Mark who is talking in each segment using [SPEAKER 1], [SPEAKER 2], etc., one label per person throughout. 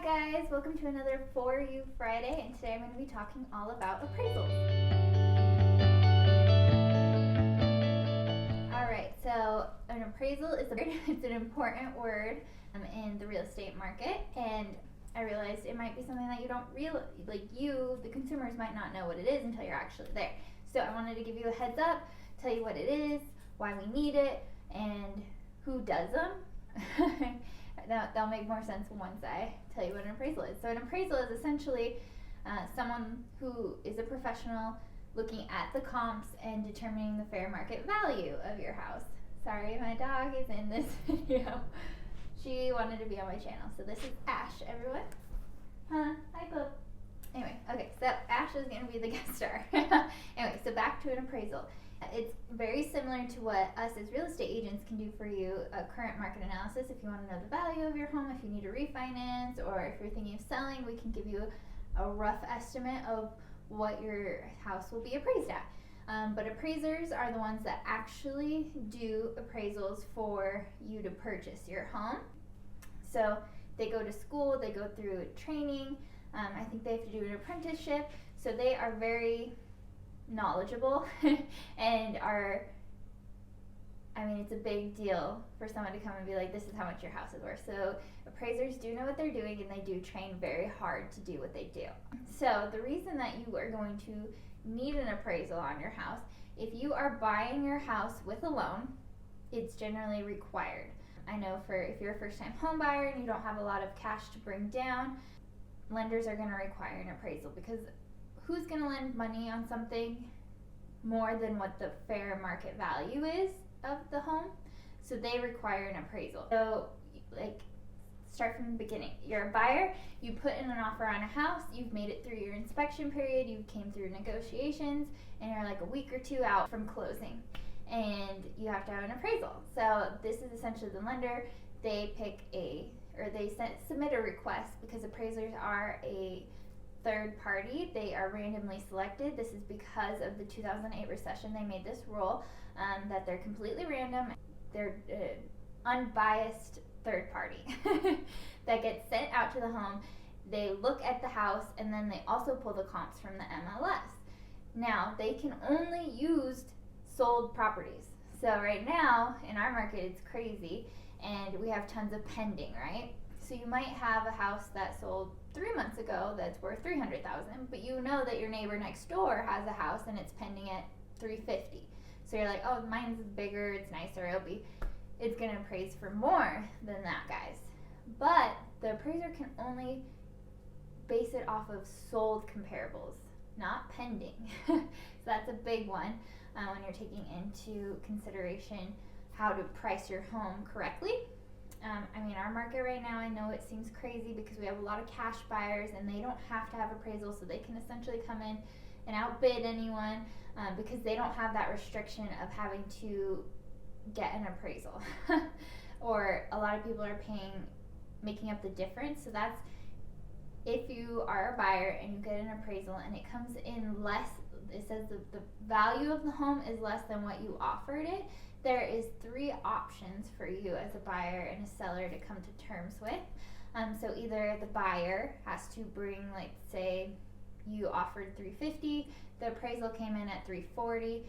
[SPEAKER 1] Hi guys, welcome to another For You Friday, and today I'm going to be talking all about appraisals. Alright, so an appraisal is it's an important word in the real estate market, and I realized it might be something that you don't the consumers might not know what it is until you're actually there. So I wanted to give you a heads up, tell you what it is, why we need it, and who does them. That'll make more sense once I tell you what an appraisal is. So an appraisal is essentially someone who is a professional looking at the comps and determining the fair market value of your house. Sorry, my dog is in this video. She wanted to be on my channel. So this is Ash, everyone. Hi, Bob. Anyway, okay, so Ash is going to be the guest star. Anyway, so back to an appraisal. It's very similar to what us as real estate agents can do for you, a current market analysis. If you want to know the value of your home, if you need to refinance, or if you're thinking of selling, we can give you a rough estimate of what your house will be appraised at. But appraisers are the ones that actually do appraisals for you to purchase your home. So they go to school, they go through training. I think they have to do an apprenticeship. So they are very knowledgeable and it's a big deal for someone to come and be like, this is how much your house is worth. So appraisers do know what they're doing, and they do train very hard to do what they do. So the reason that you are going to need an appraisal on your house, if you are buying your house with a loan, it's generally required. I know if you're a first-time home buyer and you don't have a lot of cash to bring down, lenders are going to require an appraisal, because who's going to lend money on something more than what the fair market value is of the home? So they require an appraisal. So start from the beginning. You're a buyer, you put in an offer on a house, you've made it through your inspection period, you came through negotiations, and you're like a week or two out from closing, and you have to have an appraisal. So this is essentially the lender. They submit a request, because appraisers are a third party. They are randomly selected. This is because of the 2008 recession. They made this rule that they're completely random. They're unbiased third party that gets sent out to the home. They look at the house, and then they also pull the comps from the MLS. Now, they can only use sold properties. So right now in our market, it's crazy, and we have tons of pending, right? So you might have a house that sold 3 months ago that's worth $300,000, but you know that your neighbor next door has a house and it's pending at $350,000. So you're like, oh, mine's bigger, it's nicer, it's gonna appraise for more than that, guys. But the appraiser can only base it off of sold comparables, not pending. So that's a big one when you're taking into consideration how to price your home correctly. Our market right now, I know it seems crazy because we have a lot of cash buyers, and they don't have to have appraisal, so they can essentially come in and outbid anyone because they don't have that restriction of having to get an appraisal. Or a lot of people are making up the difference. So that's if you are a buyer and you get an appraisal and it comes in less, it says the value of the home is less than what you offered it, there is 3 options for you as a buyer and a seller to come to terms with. So either the buyer has to bring, say you offered $350,000, the appraisal came in at $340,000.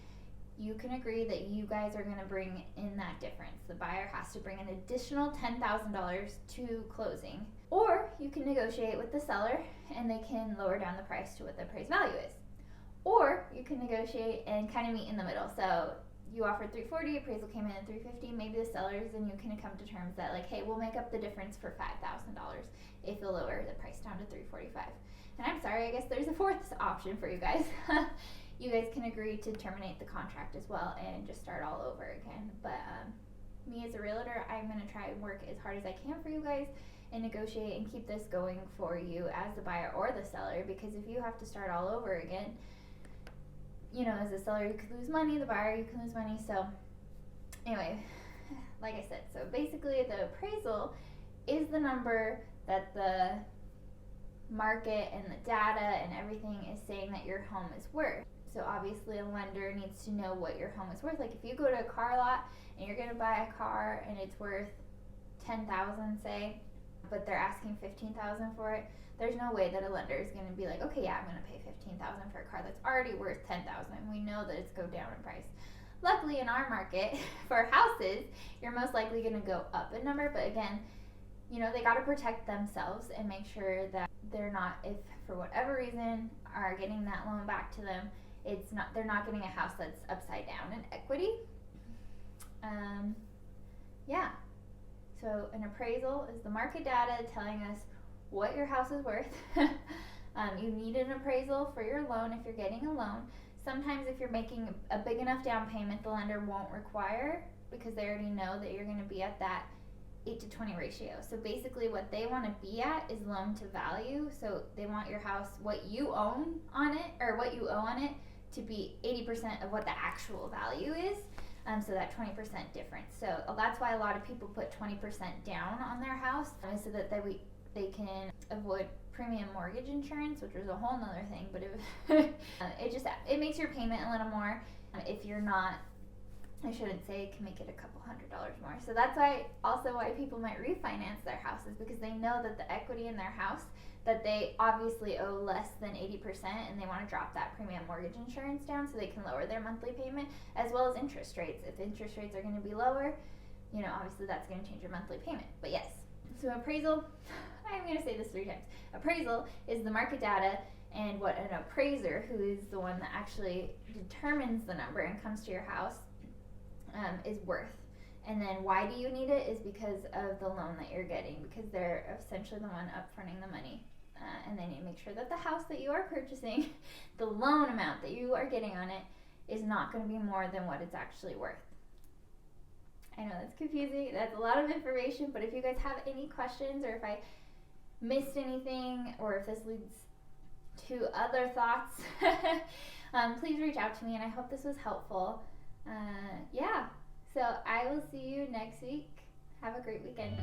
[SPEAKER 1] You can agree that you guys are going to bring in that difference. The buyer has to bring an additional $10,000 to closing. Or you can negotiate with the seller, and they can lower down the price to what the appraised value is. Or you can negotiate and kind of meet in the middle. So you offered $340,000, appraisal came in at $350,000. Maybe the sellers and you can come to terms that hey, we'll make up the difference for $5,000 if you'll lower the price down to $345,000. And I'm sorry, I guess there's a 4th option for you guys. You guys can agree to terminate the contract as well and just start all over again. But me as a realtor, I'm going to try and work as hard as I can for you guys and negotiate and keep this going for you as the buyer or the seller, because if you have to start all over again, as a seller, you could lose money, the buyer, you can lose money. So anyway, like I said, so basically the appraisal is the number that the market and the data and everything is saying that your home is worth. So obviously a lender needs to know what your home is worth. If you go to a car lot and you're going to buy a car and it's worth $10,000, say, but they're asking $15,000 for it, there's no way that a lender is going to be like, okay, yeah, I'm going to pay $15,000 for a car that's already worth $10,000. We know that it's go down in price. Luckily, in our market, for houses, you're most likely going to go up in number. But again, you know, they got to protect themselves and make sure that they're not, if for whatever reason are getting that loan back to them, they're not getting a house that's upside down in equity. Yeah. So an appraisal is the market data telling us what your house is worth. You need an appraisal for your loan if you're getting a loan. Sometimes if you're making a big enough down payment, the lender won't require, because they already know that you're going to be at that 8-to-20 ratio. So basically what they want to be at is loan to value. So they want your house, what you own on it, or what you owe on it, to be 80% of what the actual value is. So that 20% difference. So that's why a lot of people put 20% down on their house, so that they can avoid premium mortgage insurance, which was a whole nother thing. But it makes your payment a little more. If you're not, I shouldn't say it can make it a couple $100 more. So that's why people might refinance their houses, because they know that the equity in their house, that they obviously owe less than 80%, and they want to drop that premium mortgage insurance down so they can lower their monthly payment, as well as interest rates. If interest rates are going to be lower, you know, obviously that's going to change your monthly payment. But yes, so appraisal, I'm going to say this 3 times. Appraisal is the market data and what an appraiser, who is the one that actually determines the number and comes to your house, is worth. And then why do you need it is because of the loan that you're getting, because they're essentially the one upfronting the money. And they need to make sure that the house that you are purchasing, the loan amount that you are getting on it, is not going to be more than what it's actually worth. I know that's confusing. That's a lot of information, but if you guys have any questions, or if I missed anything, or if this leads to other thoughts, please reach out to me, and I hope this was helpful. Yeah. So I will see you next week. Have a great weekend.